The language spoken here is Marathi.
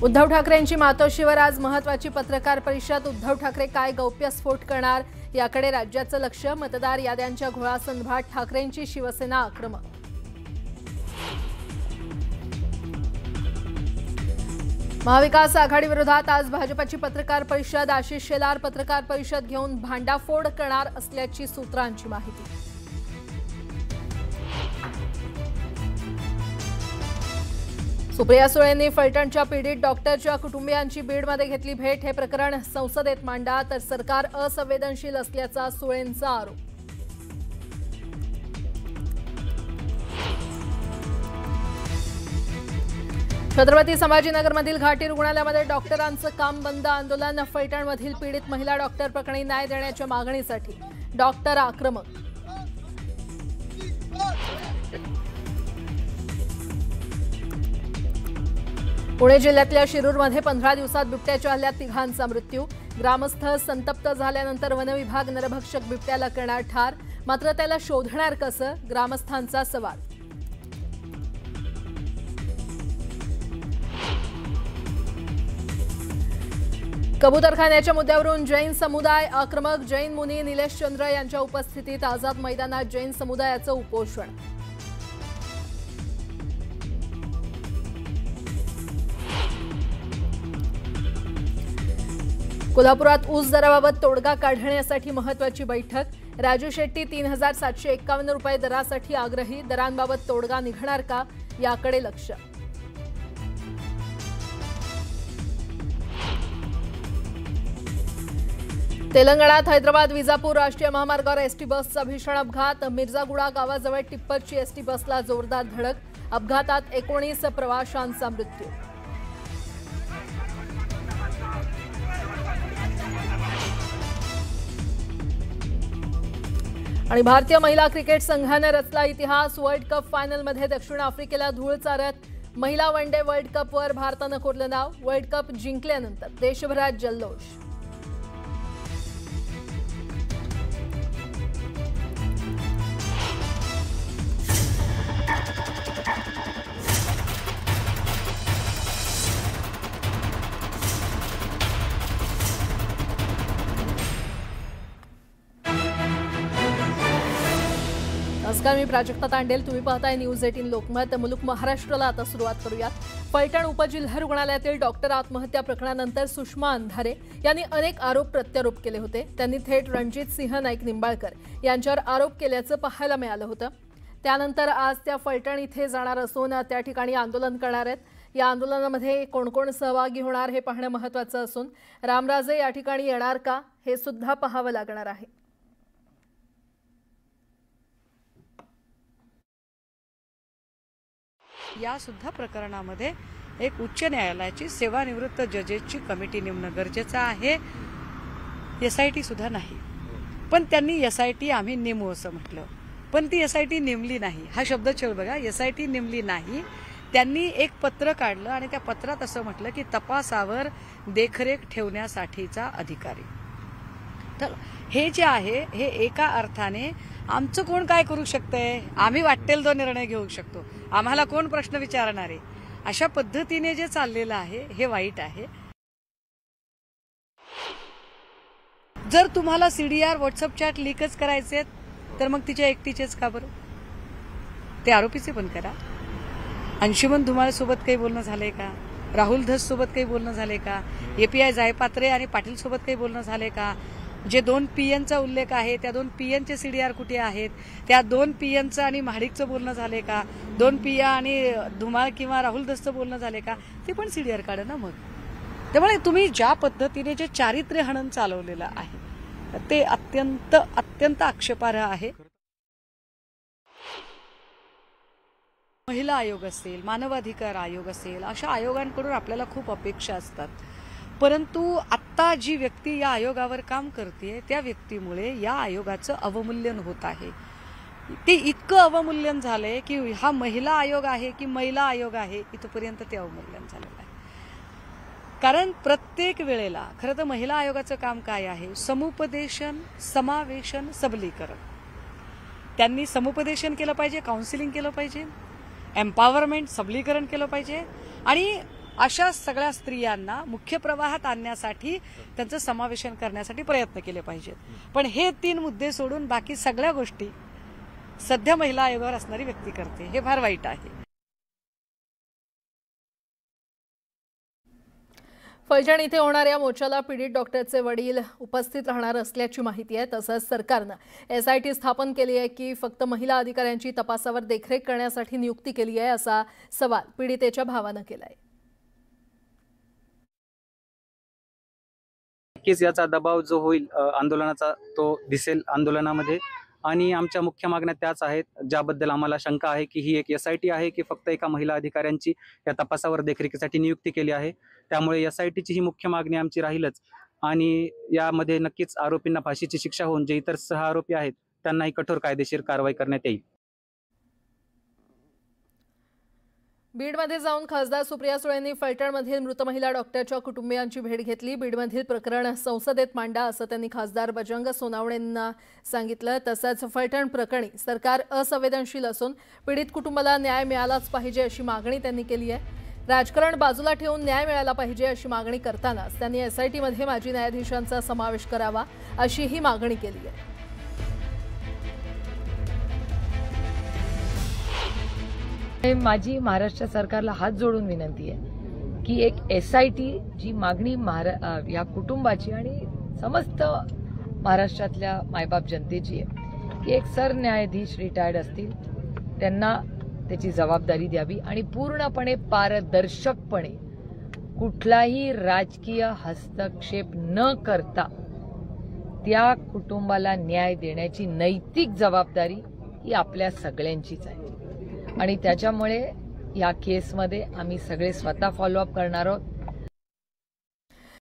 उद्धव ठाकरेंची मातोश्रीवर आज महत्त्वाची पत्रकार परिषद। उद्धव ठाकरे काय गौप्यस्फोट करणार याकडे राज्याचं लक्ष। मतदार याद्यांच्या घोळासंदर्भात ठाकरेंची शिवसेना आक्रमक। महाविकास आघाडी विरोधात आज भाजपची पत्रकार परिषद। आशिष शेलार पत्रकार परिषद घेऊन भांडाफोड करणार असल्याची सूत्रांची माहिती। सुप्रिया सुळेंनी फलटणच्या पीडित डॉक्टरच्या कुटुंबियांची बीडमध्ये घेतली भेट। हे प्रकरण संसदेत मांडा तर सरकार असंवेदनशील असल्याचा सुळेंचा आरोप। छत्रपती संभाजीनगरमधील घाटी रुग्णालयामध्ये डॉक्टरांचं काम बंद। आंदोलन। फलटणमधील पीडित महिला डॉक्टर प्रकरणी न्याय देण्याच्या मागणीसाठी डॉक्टर आक्रमक। पुणे जिल्ह्यातल्या शिरूरमध्ये 15 दिवसात बिबट्याच्या हल्ल्यात 3घांचा मृत्यू। ग्रामस्थ संतप्त झाल्यानंतर वनविभाग नरभक्षक बिबट्याला करणार ठार। मात्र त्याला शोधणार कसं, ग्रामस्थांचा सवाल। कबूतरखान्याच्या मुद्द्यावरून जैन समुदाय आक्रमक। जैन मुनी निलेश चंद्र यांच्या उपस्थितीत आझाद मैदानात जैन समुदायाचं उपोषण। कोल्हापुरात ऊस दराबाबत तोडगा काढण्यासाठी महत्त्वाची बैठक। राजू शेट्टी 3751 रुपये दरासाठी आग्रही। दरांबाबत तोडगा निघणार का याकडे लक्ष। तेलंगणात हैदराबाद विजापूर राष्ट्रीय महामार्गावर एसटी बसचा भीषण अपघात। मिर्जागुडा गावाजवळ टिप्परची एसटी बसला जोरदार धडक। अपघातात 19 प्रवाशांचा मृत्यू। आणि भारतीय महिला क्रिकेट संघाने रचला इतिहास। वर्ल्ड कप फायनलमध्ये दक्षिण आफ्रिकेला धूळ चारत महिला वनडे वर्ल्ड कपवर भारतानं कोरलं नाव। वर्ल्ड कप जिंकल्यानंतर देशभरात जल्लोष। नमस्कार, मी प्राजक्ता तांडेल। तुम्ही पाहताय न्यूज 18 लोकमत। मुलुक महाराष्ट्राला आता सुरुवात करूयात। फलटण उपजिल्हा रुग्णालयातील डॉक्टर आत्महत्या प्रकरणानंतर सुषमा अंधारे यांनी अनेक आरोप प्रत्यारोप केले होते। त्यांनी थेट रणजित सिंह नाईक निंबाळकर यांच्यावर आरोप केल्याचं पाहायला मिळालं होतं। त्यानंतर आज त्या फलटण इथे जाणार असून त्या ठिकाणी आंदोलन करणार आहेत। या आंदोलनामध्ये कोण कोण सहभागी होणार हे पाहणं महत्त्वाचं असून रामराजे या ठिकाणी येणार का हे सुद्धा पाहावं लागणार आहे। या सुद्धा प्रकरणामध्ये एक उच्च न्यायालयाची सेवानिवृत्त जजेसची कमिटी नेमणं गरजेचं आहे। एसआयटी सुद्धा नाही, पण त्यांनी एसआयटी आम्ही नेमू असं म्हटलं, पण ती एसआयटी नेमली नाही। हा शब्दछळ बघा, एसआयटी नेमली नाही। त्यांनी एक पत्र काढलं आणि त्या पत्रात असं म्हटलं की तपासावर देखरेख ठेवण्यासाठीचा अधिकारी। तर हे जे आहे हे एका अर्थाने आमचं कोण काय करू शकतंय, आम्ही वाटेल तो निर्णय घेऊ शकतो, आम्हाला कोण प्रश्न विचारणार आहे, अशा पद्धतीने जे चाललेलं आहे हे वाईट आहे। जर तुम्हाला सीडीआर व्हॉट्सअप चॅट लीकच करायचे तर मग तिच्या एकटीचेच का बरं, ते आरोपीचे पण करा। अंशुमन धुमाळ सोबत काही बोलणं झालंय का, राहुल धस सोबत काही बोलणं झालंय का, एपीआय जायपात्रे आणि पाटील सोबत काही बोलणं झालंय का, जे 2 पीएनचा उल्लेख आहे त्या 2 पीएनचे सीडीआर कुठे आहेत, त्या 2 पीएनचं आणि महाडिकचं बोलणं झालंय का, 2 पीया आणि धुमाळ किंवा राहुल धसचं बोलणं झालंय का, ते पण सीडीआर काढा ना मग। त्यामुळे तुम्ही ज्या पद्धतीने जे चारित्र्य हनन चालवलेलं आहे ते अत्यंत अत्यंत आक्षेपार्ह आहे। महिला आयोग असेल, मानवाधिकार आयोग असेल, अशा आयोगांकडून आपल्याला खूप अपेक्षा असतात, परंतु आत्ता जी व्यक्ती या आयोगावर काम करते त्या व्यक्तीमुळे या आयोगाचं अवमूल्यन होत आहे। ते इतकं अवमूल्यन झालंय की हा महिला आयोग आहे की महिला आयोग आहे इथपर्यंत ते अवमूल्यन झालेलं आहे। कारण प्रत्येक वेळेला खरं तर महिला आयोगाचं काम काय आहे, समुपदेशन, समावेशन, सबलीकरण। त्यांनी समुपदेशन केलं पाहिजे, काउन्सिलिंग केलं पाहिजे, एम्पॉवरमेंट, सबलीकरण केलं पाहिजे आणि अशा सगळ्या स्त्रियांना मुख्य प्रवाहात आणण्यासाठी त्यांचं समावेशन करण्यासाठी प्रयत्न केले पाहिजेत. पण हे 3 मुद्दे सोडून बाकी सगळ्या गोष्टी सध्या महिला आयोगावर असणारी व्यक्ती करते. हे फार वाईट आहे. फलटण इथे होणाऱ्या मोर्चाला पीडित डॉक्टरचे वडील उपस्थित राहणार असल्याची माहिती आहे. तसंच सरकारनं SIT स्थापन केली आहे की फक्त महिला अधिकाऱ्यांची तपासावर देखरेख करण्यासाठी नियुक्ती केली आहे, असा सवाल पीडितेच्या भावानं केलाय. नक्कीच याचा दबाव जो होईल आंदोलनाचा तो दिसेल आंदोलनामध्ये. आणि आमच्या मुख्य मागण्या त्याच आहेत, ज्याबद्दल आम्हाला शंका आहे की ही एक SIT आहे की फक्त एका महिला अधिकाऱ्यांची या तपासावर देखरेखीसाठी नियुक्ती केली आहे. त्यामुळे SITची ही मुख्य मागणी आमची राहीलच. आणि यामध्ये नक्कीच आरोपींना फाशीची शिक्षा होऊन जे इतर 6 आरोपी आहेत त्यांनाही कठोर कायदेशीर कारवाई करण्यात येईल. बीडमध्ये जाऊन खासदार सुप्रिया सुळेंनी फलटणमधील मृत महिला डॉक्टरच्या कुटुंबियांची भेट घेतली. बीडमधील प्रकरण संसदेत मांडा असं त्यांनी खासदार बजरंग सोनावणेंना सांगितलं. तसंच फलटण प्रकरणी सरकार असंवेदनशील असून पीडित कुटुंबाला न्याय मिळालाच पाहिजे अशी मागणी त्यांनी केली आहे. राजकारण बाजूला ठेवून न्याय मिळाला पाहिजे अशी मागणी करतानाच त्यांनी SITमध्ये माजी न्यायाधीशांचा समावेश करावा अशीही मागणी केली आहे. माझी महाराष्ट्र सरकारला हात जोडून विनंती आहे की एक SIT जी मागणी या कुटुंबाची आणि समस्त महाराष्ट्रातल्या मायबाप जनतेची आहे की एक सरन्यायाधीश रिटायर्ड असतील त्यांना त्याची जबाबदारी द्यावी आणि पूर्णपणे पारदर्शकपणे कुठलाही राजकीय हस्तक्षेप न करता त्या कुटुंबाला न्याय देण्याची नैतिक जबाबदारी ही आपल्या सगळ्यांचीच आहे. आणि त्याच्यामुळे या केसमध्ये आम्ही सगळे स्वतः फॉलोअप करणार आहोत.